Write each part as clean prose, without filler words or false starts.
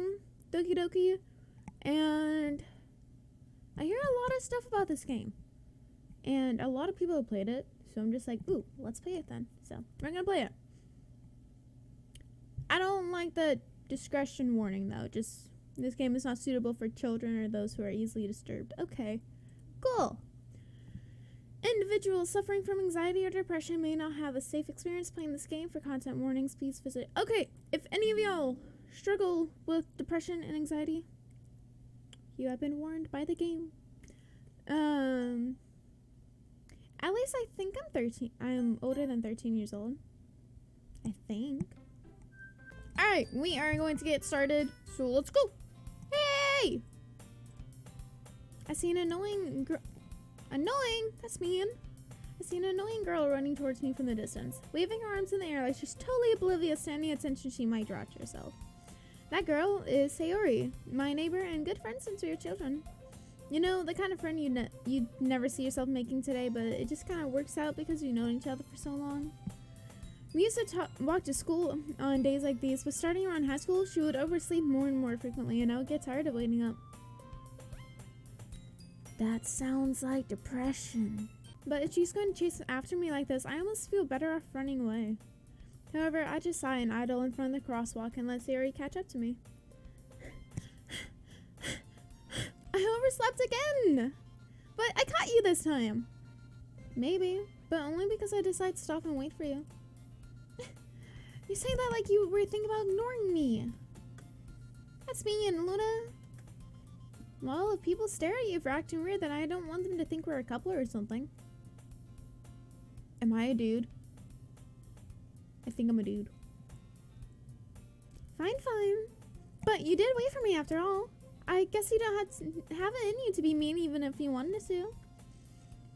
game, Doki Doki, and I hear a lot of stuff about this game. And a lot of people have played it, so I'm just like, ooh, let's play it then. So, we're gonna play it. I don't like the discretion warning, though. Just, this game is not suitable for children or those who are easily disturbed. Okay, cool. Individuals suffering from anxiety or depression may not have a safe experience playing this game. For content warnings, please visit. Okay, if any of y'all struggle with depression and anxiety, you have been warned by the game. At least I think I'm 13. I'm older than 13 years old. I think. Alright, we are going to get started. So let's go. Hey! I see an annoying girl. Annoying? That's mean. I see an annoying girl running towards me from the distance, waving her arms in the air like she's totally oblivious to any attention she might draw to herself. That girl is Sayori, my neighbor and good friend since we were children. You know, the kind of friend you'd never see yourself making today, but it just kind of works out because you've known each other for so long. We used to walk to school on days like these, but starting around high school, she would oversleep more and more frequently, and I would get tired of waiting up. That sounds like depression. But if she's going to chase after me like this, I almost feel better off running away. However, I just sigh and idle in front of the crosswalk and let Sayori catch up to me. I overslept again! But I caught you this time! Maybe, but only because I decided to stop and wait for you. You say that like you were thinking about ignoring me. That's me and Luna. Well, if people stare at you for acting weird, then I don't want them to think we're a couple or something. Am I a dude? I think I'm a dude. Fine. But you did wait for me after all. I guess you don't have it in you to be mean even if you wanted to.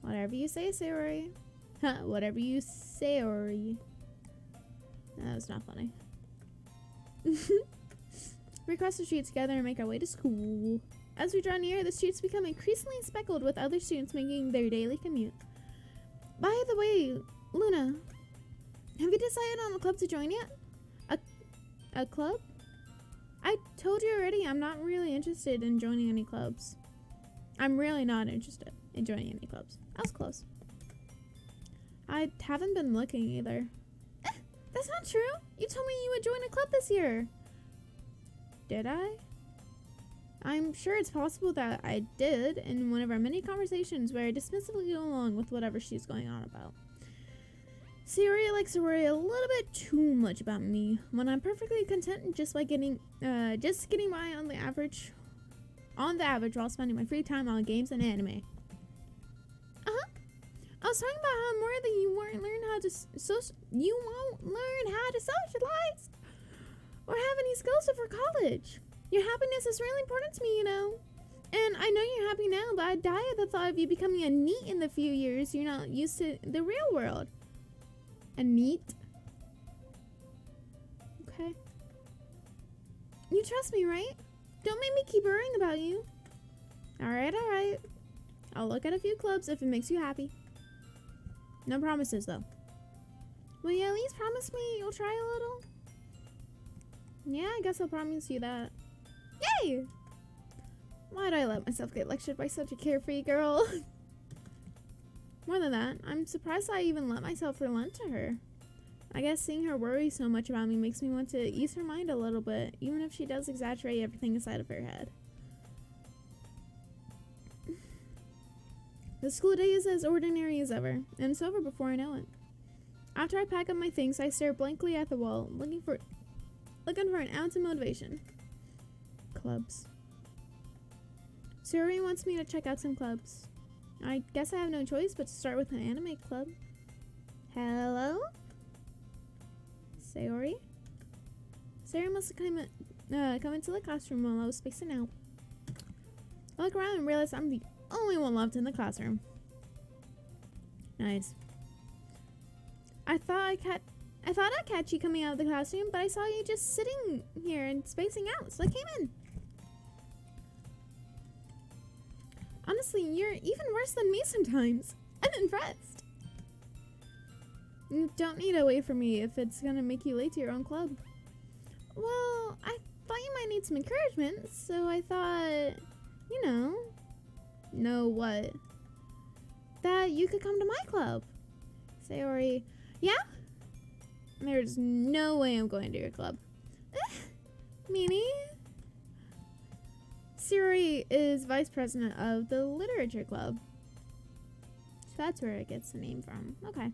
Whatever you say, Sayori. Whatever you say, Sayori. That was not funny. We cross the street together and make our way to school. As we draw near, the streets become increasingly speckled with other students making their daily commute. By the way, Luna, have you decided on a club to join yet? A club? I told you already, I'm not really interested in joining any clubs. I'm really not interested in joining any clubs. I was close. I haven't been looking either. That's not true. You told me you would join a club this year. Did I? I'm sure it's possible that I did in one of our many conversations where I dismissively go along with whatever she's going on about. Sayori likes to worry a little bit too much about me when I'm perfectly content just getting by on the average while spending my free time on games and anime. I was talking about how more that you won't learn how to socialize or have any skills for college. Your happiness is really important to me, you know. And I know you're happy now, but I die at the thought of you becoming a NEET in the few years you're not used to the real world. A NEET? Okay. You trust me, right? Don't make me keep worrying about you. Alright. I'll look at a few clubs if it makes you happy. No promises, though. Will you at least promise me you'll try a little? Yeah, I guess I'll promise you that. Yay! Why'd I let myself get lectured by such a carefree girl? More than that, I'm surprised I even let myself relent to her. I guess seeing her worry so much about me makes me want to ease her mind a little bit, even if she does exaggerate everything inside of her head. The school day is as ordinary as ever, and it's over before I know it. After I pack up my things, I stare blankly at the wall, looking for an ounce of motivation. Clubs. Sayori wants me to check out some clubs. I guess I have no choice but to start with an anime club. Hello? Sayori? Sayori must have come into the classroom while I was spacing out. I look around and realize I'm the only one left in the classroom. Nice. I thought I'd catch you coming out of the classroom, but I saw you just sitting here and spacing out, so I came in. Honestly, you're even worse than me sometimes. I'm impressed. You don't need to wait for me if it's gonna make you late to your own club. Well, I thought thought you might need some encouragement, so I thought, know what? That you could come to my club. Sayori, yeah? There's no way I'm going to your club. Meanie? Sayori is vice president of the Literature Club. So that's where it gets the name from. Okay,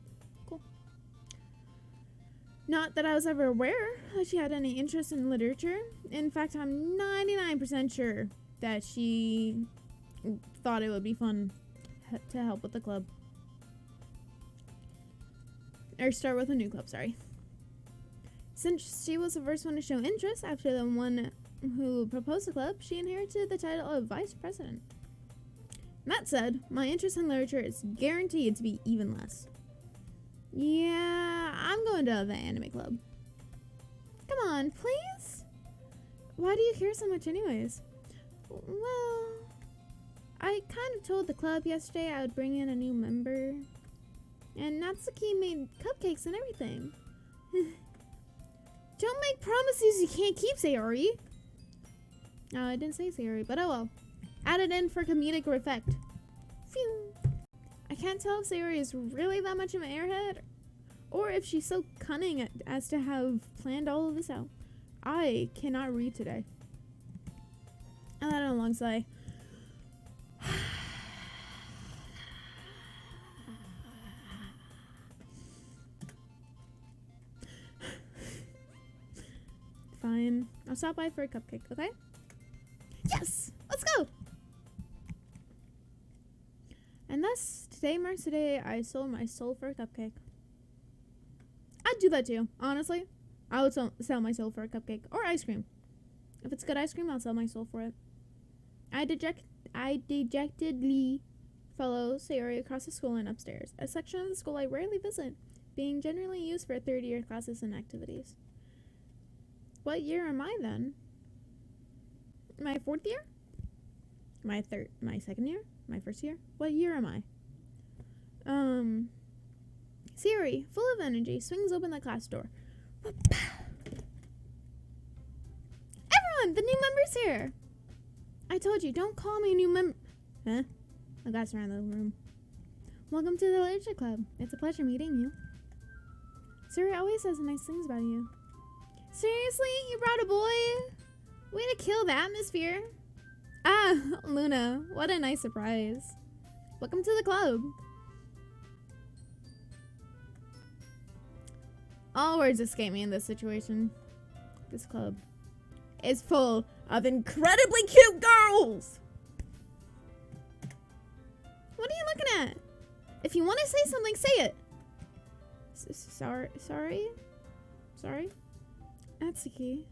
cool. Not that I was ever aware that she had any interest in literature. In fact, I'm 99% sure that she thought it would be fun to help with the club. Or start with a new club, sorry. Since she was the first one to show interest after the one who proposed the club, she inherited the title of vice president. That said, my interest in literature is guaranteed to be even less. Yeah, I'm going to the anime club. Come on, please? Why do you care so much anyways? Well, I kind of told the club yesterday I would bring in a new member. And Natsuki made cupcakes and everything. Don't make promises you can't keep, Sayori. No, I didn't say Sayori, but oh well. Added in for comedic effect. Phew. I can't tell if Sayori is really that much of an airhead, or if she's so cunning as to have planned all of this out. I cannot read today. And then a long sigh. Fine. I'll stop by for a cupcake, okay? Yes! Let's go! And thus, today marks the day I sold my soul for a cupcake. I'd do that too, honestly. I would sell my soul for a cupcake. Or ice cream. If it's good ice cream, I'll sell my soul for it. I dejectedly follow Sayori across the school and upstairs, a section of the school I rarely visit, being generally used for third-year classes and activities. What year am I then? My fourth year? My second year? My first year? What year am I? Sayori, full of energy, swings open the class door. Everyone, the new member's here! I told you, don't call me a new member. Huh? I glanced around the room. Welcome to the Literature Club. It's a pleasure meeting you. Sayori always says nice things about you. Seriously? You brought a boy? Way to kill the atmosphere. Ah, Luna, what a nice surprise. Welcome to the club. All words escape me in this situation. This club is full of incredibly cute girls. What are you looking at? If you want to say something, say it. Sorry? Natsuki.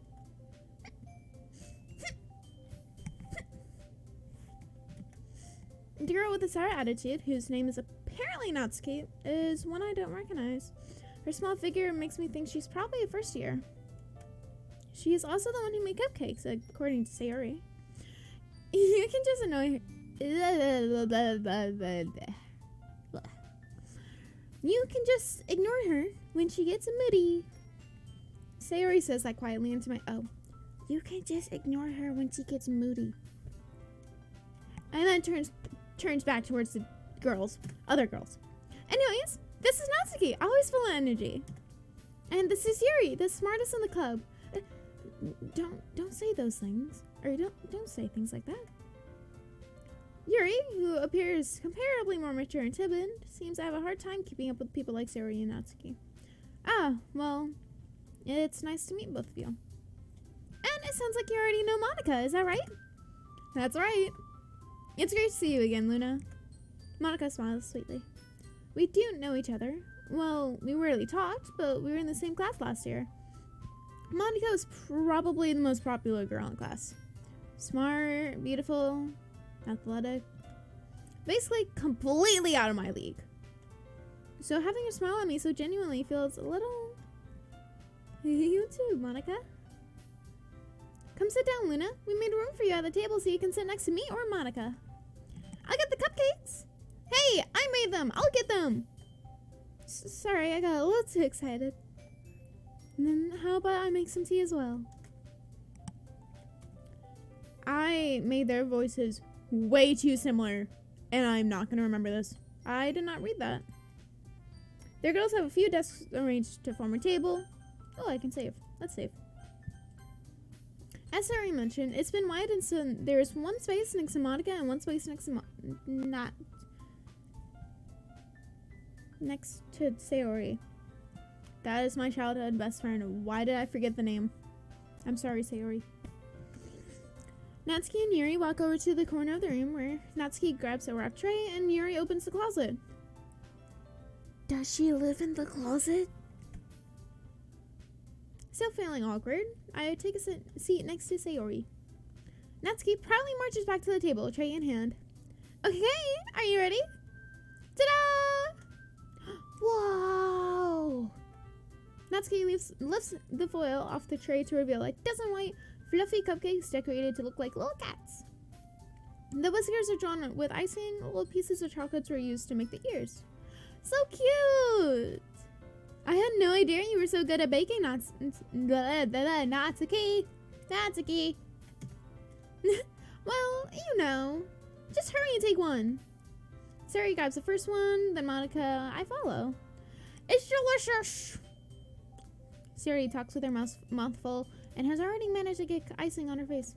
The girl with the sour attitude, whose name is apparently Natsuki, is one I don't recognize. Her small figure makes me think she's probably a first year. She is also the one who made cupcakes, according to Sayori. You can just annoy her. You can just ignore her when she gets moody. Sayori says that quietly into my you can just ignore her when she gets moody. And then turns back towards the other girls. Anyways, this is Natsuki, always full of energy. And this is Yuri, the smartest in the club. Don't say those things. Or don't say things like that. Yuri, who appears comparably more mature and timid, seems to have a hard time keeping up with people like Sayori and Natsuki. Ah, well, it's nice to meet both of you. And it sounds like you already know Monika, is that right? That's right. It's great to see you again, Luna. Monika smiles sweetly. We do know each other. Well, we rarely talked, but we were in the same class last year. Monika was probably the most popular girl in class. Smart, beautiful, athletic. Basically completely out of my league. So having her smile at me so genuinely feels a little... You too, Monika. Come sit down, Luna. We made room for you at the table so you can sit next to me or Monika. I'll get the cupcakes. Hey, I made them. I'll get them. Sorry, I got a little too excited. And then how about I make some tea as well? I made their voices way too similar, and I'm not gonna remember this. I did not read that. Their girls have a few desks arranged to form a table. Oh, I can save. Let's save. As Sarah mentioned, it's been widened so there is one space next to Monika and one space next to next to Sayori. That is my childhood best friend. Why did I forget the name? I'm sorry, Sayori. Natsuki and Yuri walk over to the corner of the room where Natsuki grabs a wrap tray and Yuri opens the closet. Does she live in the closet? Still feeling awkward, I take a seat next to Sayori. Natsuki proudly marches back to the table, tray in hand. Okay, are you ready? Ta-da! Wow! Natsuki lifts the foil off the tray to reveal a dozen white, fluffy cupcakes decorated to look like little cats. The whiskers are drawn with icing, little pieces of chocolates were used to make the ears. So cute! I had no idea you were so good at baking, Natsuki. Natsuki. Well, you know. Just hurry and take one. Sari grabs the first one, then Monika, I follow. It's delicious! Sari talks with her mouth full and has already managed to get icing on her face.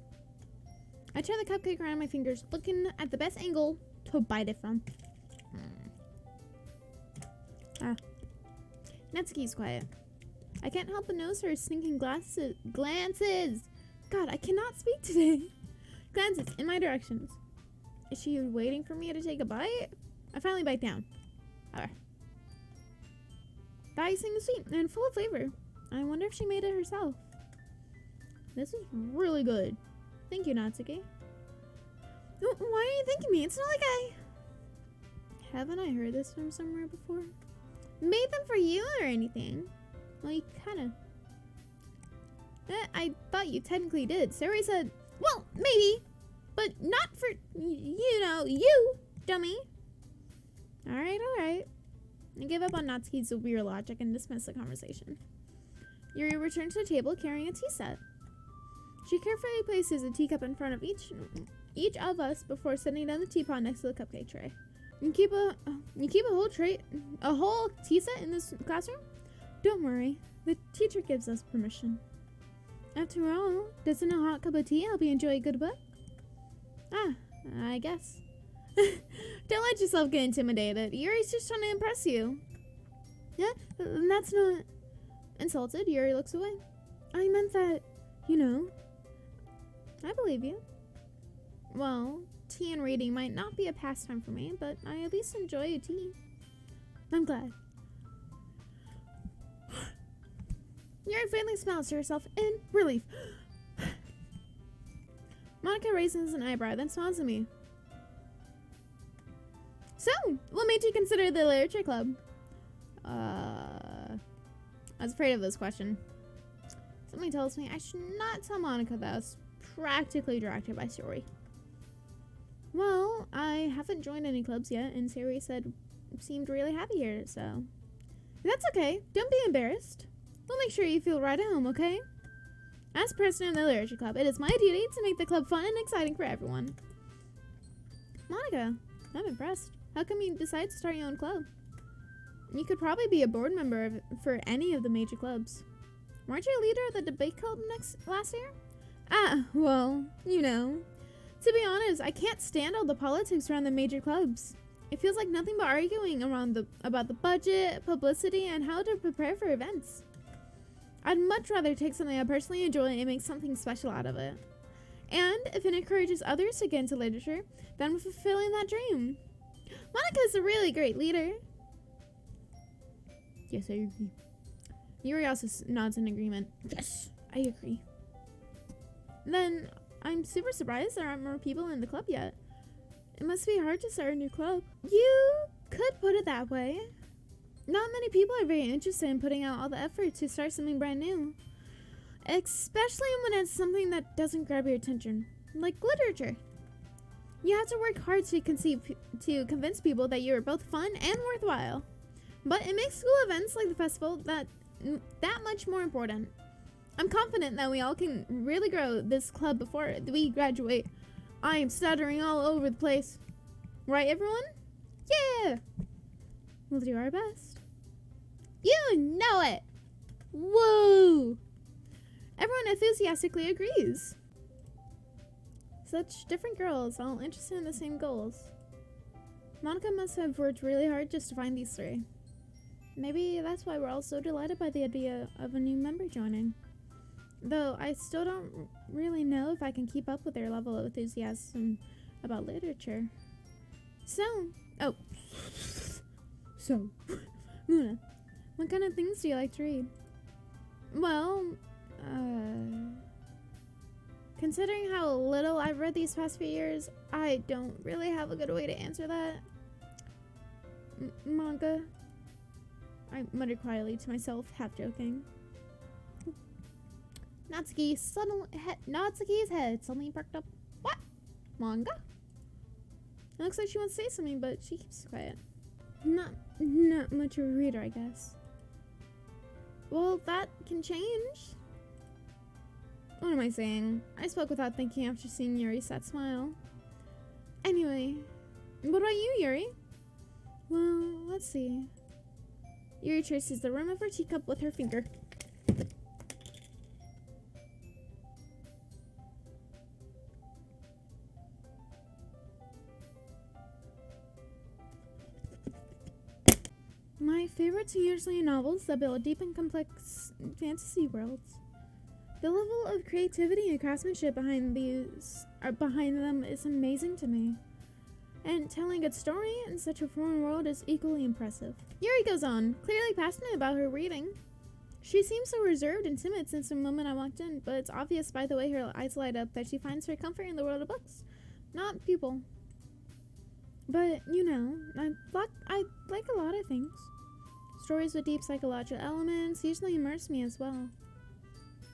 I turn the cupcake around my fingers, looking at the best angle to bite it from. Natsuki's quiet. I can't help but notice her sneaking glances. God, I cannot speak today. Glances in my directions. Is she waiting for me to take a bite? I finally bite down. The icing is sweet and full of flavor. I wonder if she made it herself. This is really good. Thank you, Natsuki. Why are you thanking me? It's not like Haven't I heard this from somewhere before? Made them for you or anything? Well, you kinda... I thought you technically did. Sari said, well, maybe, but not for, you, dummy. Alright. I gave up on Natsuki's weird logic and dismissed the conversation. Yuri returned to the table carrying a tea set. She carefully places a teacup in front of each of us before setting down the teapot next to the cupcake tray. You keep a whole tea set in this classroom? Don't worry, the teacher gives us permission. After all, doesn't a hot cup of tea help you enjoy a good book? I guess. Don't let yourself get intimidated. Yuri's just trying to impress you. Yeah, that's not... Insulted, Yuri looks away. I meant that, I believe you. Well, tea and reading might not be a pastime for me, but I at least enjoy a tea. I'm glad. Yuri finally smiles to herself in relief. Monika raises an eyebrow, then smiles at me. So, what made you consider the literature club? I was afraid of this question. Something tells me I should not tell Monika that I was practically directed by Sayori. Well, I haven't joined any clubs yet, and Sayori seemed really happy here, so... That's okay. Don't be embarrassed. We'll make sure you feel right at home, okay? As president of the literature club, it is my duty to make the club fun and exciting for everyone. Monika, I'm impressed. How come you decided to start your own club? You could probably be a board member for any of the major clubs. Weren't you a leader of the debate club last year? Well, To be honest, I can't stand all the politics around the major clubs. It feels like nothing but arguing about the budget, publicity, and how to prepare for events. I'd much rather take something I personally enjoy and make something special out of it. And if it encourages others to get into literature, then I'm fulfilling that dream. Monika's a really great leader. Yes, I agree. Yuri also nods in agreement. Yes, I agree. Then I'm super surprised there aren't more people in the club yet. It must be hard to start a new club. You could put it that way. Not many people are very interested in putting out all the effort to start something brand new. Especially when it's something that doesn't grab your attention, like literature. You have to work hard to convince people that you are both fun and worthwhile. But it makes school events like the festival that much more important. I'm confident that we all can really grow this club before we graduate. I am stuttering all over the place. Right, everyone? Yeah! We'll do our best. You know it! Woo! Everyone enthusiastically agrees. Such different girls, all interested in the same goals. Monika must have worked really hard just to find these three. Maybe that's why we're all so delighted by the idea of a new member joining. Though I still don't really know if I can keep up with their level of enthusiasm about literature. So, Luna, what kind of things do you like to read? Well, considering how little I've read these past few years, I don't really have a good way to answer that. Manga. I muttered quietly to myself, half joking. Natsuki's head suddenly perked up. What? Manga? It looks like she wants to say something, but she keeps quiet. Not much of a reader, I guess. Well, that can change. What am I saying? I spoke without thinking after seeing Yuri's sad smile. Anyway, what about you, Yuri? Well, let's see. Yuri traces the rim of her teacup with her finger. My favorites are usually novels that build deep and complex fantasy worlds. The level of creativity and craftsmanship behind them is amazing to me. And telling a good story in such a foreign world is equally impressive. Yuri goes on, clearly passionate about her reading. She seems so reserved and timid since the moment I walked in, but it's obvious by the way her eyes light up that she finds her comfort in the world of books, not people. But, you know, I like a lot of things. Stories with deep psychological elements usually immerse me as well.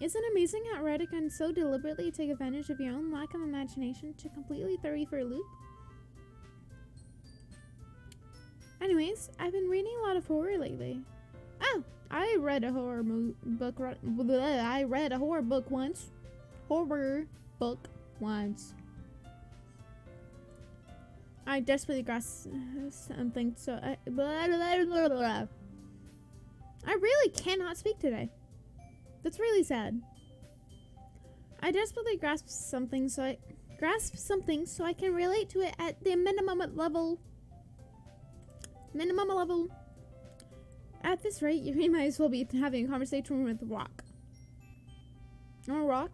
Isn't it amazing how a writer can so deliberately take advantage of your own lack of imagination to completely throw you for a loop? Anyways, I've been reading a lot of horror lately. Oh, I read a horror book once. I desperately grasped something, so I really cannot speak today. That's really sad. I desperately grasped something, so I can relate to it at the minimum level. At this rate, you might as well be having a conversation with a rock. I'm a rock?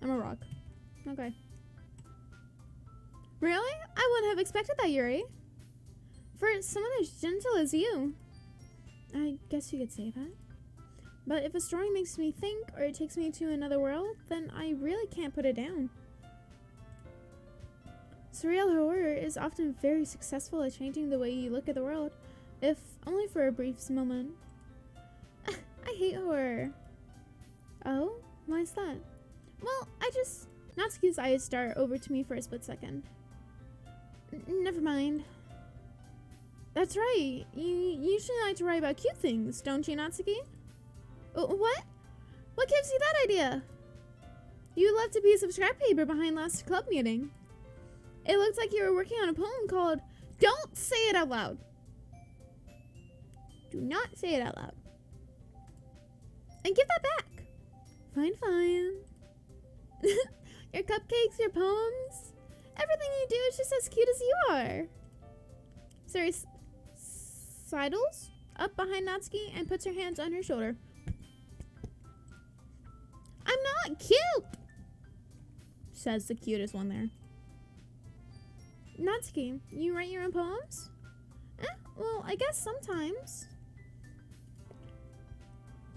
I'm a rock. Okay. Really? I wouldn't have expected that, Yuri. For someone as gentle as you. I guess you could say that. But if a story makes me think or it takes me to another world, then I really can't put it down. Surreal horror is often very successful at changing the way you look at the world, if only for a brief moment. I hate horror. Oh? Why is that? Well, Natsuki's eyes dart over to me for a split second. Never mind. That's right. You usually like to write about cute things, don't you, Natsuki? What? What gives you that idea? You left a piece of scrap paper behind last club meeting. It looked like you were working on a poem called Don't Say It Out Loud. Do not say it out loud. And give that back. Fine. Your cupcakes, your poems, everything you do is just as cute as you are. Sari sidles up behind Natsuki and puts her hands on her shoulder. I'm not cute, says the cutest one there. Natsuki, you write your own poems? Well, I guess sometimes.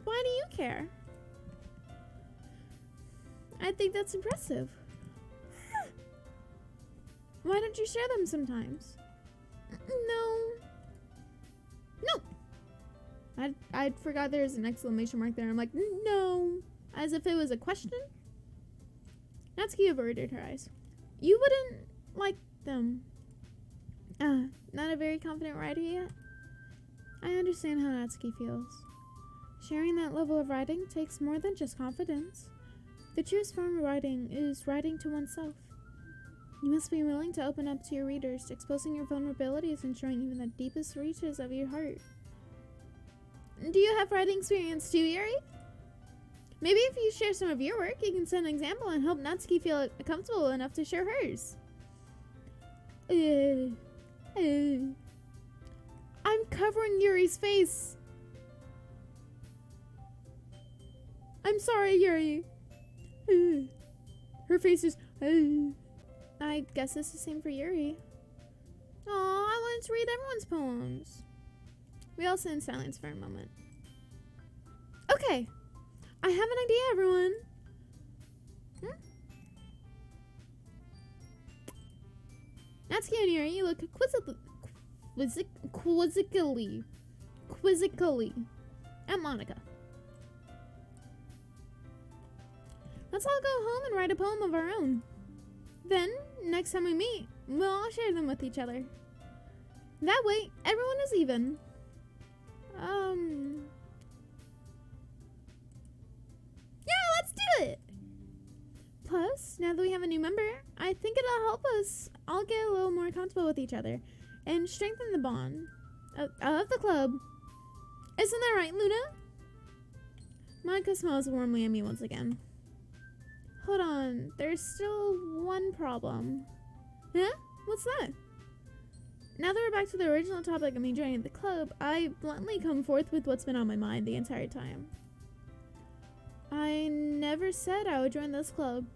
Why do you care? I think that's impressive. Why don't you share them sometimes? No. I forgot there's an exclamation mark there. I'm like, no. As if it was a question. Natsuki averted her eyes. You wouldn't like them. Not a very confident writer yet? I understand how Natsuki feels. Sharing that level of writing takes more than just confidence. The truest form of writing is writing to oneself. You must be willing to open up to your readers, exposing your vulnerabilities and showing even the deepest reaches of your heart. Do you have writing experience too, Yuri? Maybe if you share some of your work, you can set an example and help Natsuki feel comfortable enough to share hers. I'm covering Yuri's face. I'm sorry, Yuri. Her face is... I guess it's the same for Yuri. Aw, I wanted to read everyone's poems. We all sit in silence for a moment. Okay, I have an idea, everyone. Natsuki and Yuri, you look quizzically at Monika. Let's all go home and write a poem of our own. Then, next time we meet, we'll all share them with each other. That way, everyone is even. Yeah, let's do it! Plus, now that we have a new member, I think it'll help us all get a little more comfortable with each other and strengthen the bond of the club. Isn't that right, Luna? Monika smiles warmly at me once again. Hold on, there's still one problem. Huh? What's that? Now that we're back to the original topic of me joining the club, I bluntly come forth with what's been on my mind the entire time. I never said I would join this club.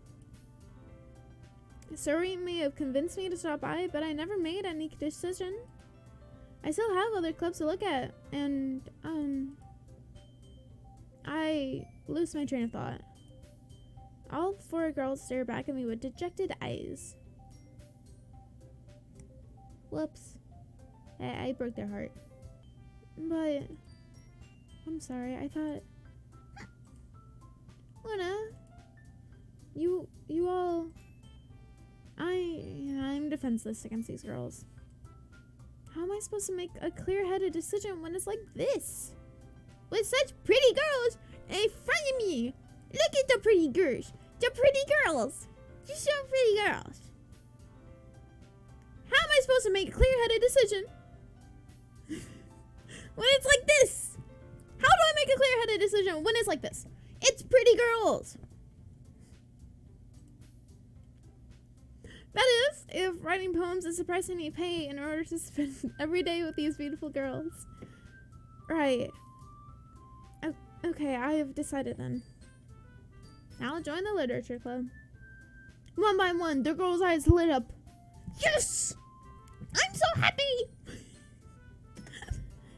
Sori may have convinced me to stop by, but I never made any decision. I still have other clubs to look at, and, I lose my train of thought. All four girls stare back at me with dejected eyes. Whoops. I broke their heart. But I'm sorry, I thought... Luna, you all... I'm defenseless against these girls. How am I supposed to make a clear-headed decision when it's like this? With such pretty girls in front of me! Look at the pretty girls! The pretty girls! Just so pretty girls! How am I supposed to make a clear-headed decision when it's like this? How do I make a clear-headed decision when it's like this? It's pretty girls! That is, if writing poems is the price I need to pay in order to spend every day with these beautiful girls. Right. Okay, I have decided then. I'll join the literature club. One by one, the girl's eyes lit up. Yes! I'm so happy!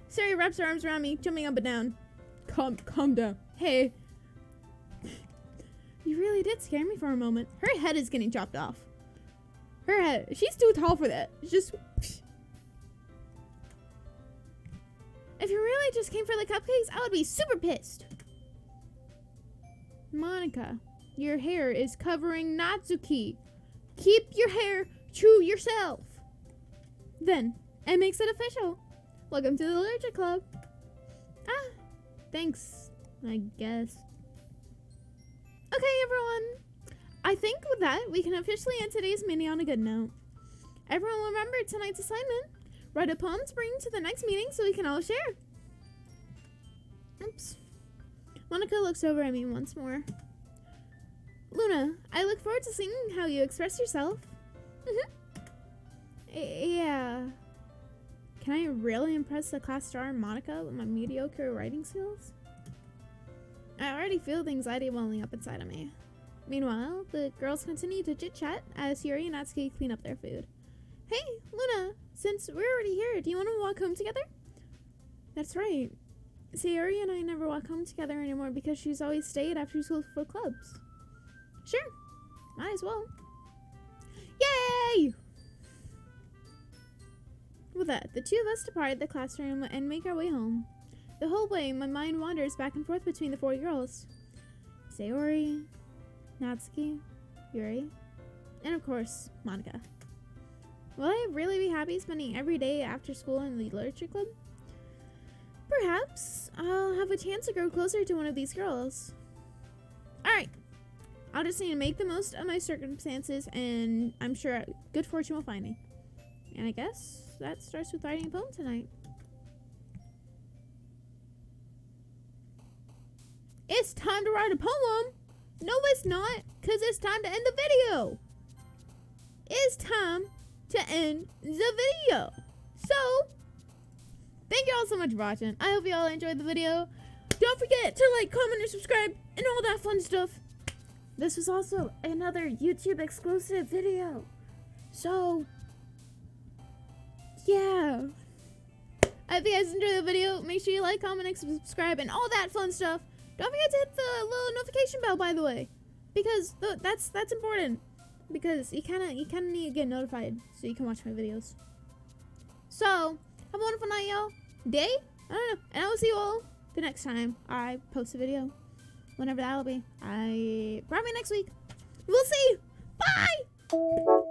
Sari wraps her arms around me, jumping up and down. Calm down. Hey. You really did scare me for a moment. Her head is getting chopped off. Her head. She's too tall for that. It's just... If you really just came for the cupcakes, I would be super pissed. Monika, your hair is covering Natsuki. Keep your hair to yourself. Then, it makes it official. Welcome to the Literature Club. Ah, thanks, I guess. Okay, everyone. I think with that, we can officially end today's mini on a good note. Everyone remember tonight's assignment. Write a poem to bring to the next meeting so we can all share. Oops. Monika looks over at me once more. Luna, I look forward to seeing how you express yourself. Yeah. Can I really impress the class star Monika with my mediocre writing skills? I already feel the anxiety welling up inside of me. Meanwhile, the girls continue to chit-chat as Yuri and Natsuki clean up their food. Hey, Luna, since we're already here, do you want to walk home together? That's right. Sayori and I never walk home together anymore because she's always stayed after school for clubs. Sure, might as well. Yay! With that, the two of us depart the classroom and make our way home. The whole way, my mind wanders back and forth between the four girls. Sayori, Natsuki, Yuri, and of course, Monika. Will I really be happy spending every day after school in the literature club? perhaps I'll have a chance to grow closer to one of these girls. Alright. I'll just need to make the most of my circumstances, and I'm sure good fortune will find me. And I guess that starts with writing a poem tonight. It's time to write a poem! No, it's not, because it's time to end the video! It's time to end the video! So, thank you all so much for watching. I hope you all enjoyed the video. Don't forget to like, comment, and subscribe, and all that fun stuff. This was also another YouTube exclusive video. So, yeah. I hope you guys enjoyed the video. Make sure you like, comment, and subscribe, and all that fun stuff. Don't forget to hit the little notification bell, by the way, because that's important. Because you kind of need to get notified so you can watch my videos. So, have a wonderful night, y'all. Day? I don't know. And I will see you all the next time I post a video. Whenever that'll be. Probably next week. We'll see. Bye!